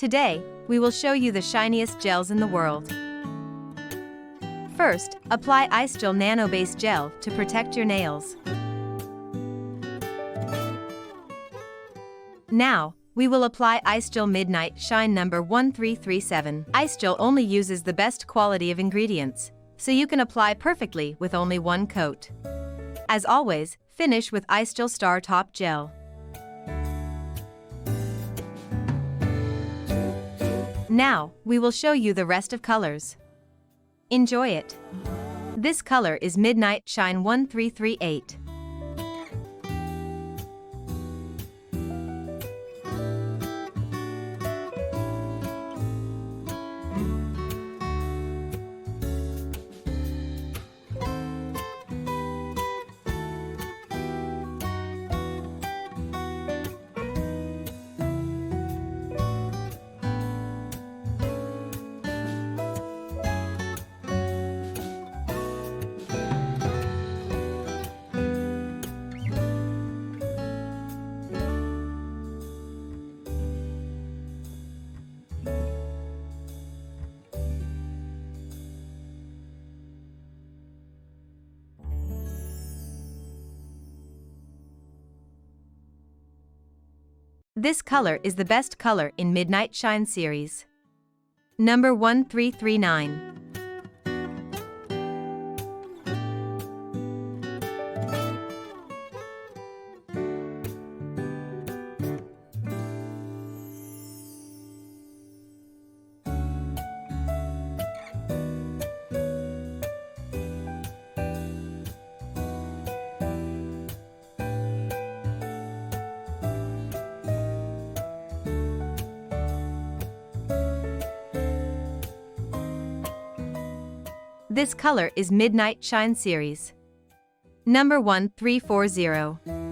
Today, we will show you the shiniest gels in the world. First, apply ICEGEL Nano Base Gel to protect your nails. Now, we will apply ICEGEL Midnight Shine number 1337. ICEGEL only uses the best quality of ingredients, so you can apply perfectly with only one coat. As always, finish with ICEGEL Star Top Gel. Now, we will show you the rest of colors. Enjoy it! This color is Midnight Shine 1338. This color is the best color in Midnight Shine series. Number 1339. This color is Midnight Shine series. Number 1340.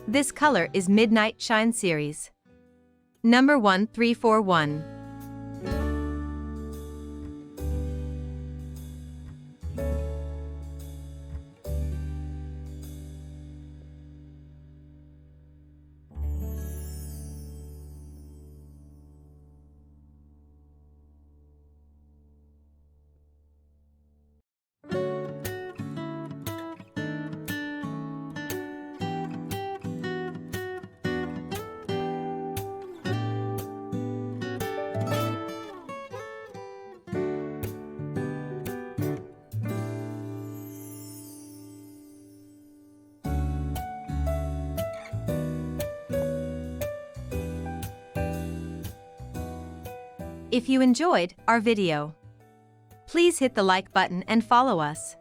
This color is Midnight Shine series. Number 1341. If you enjoyed our video, please hit the like button and follow us.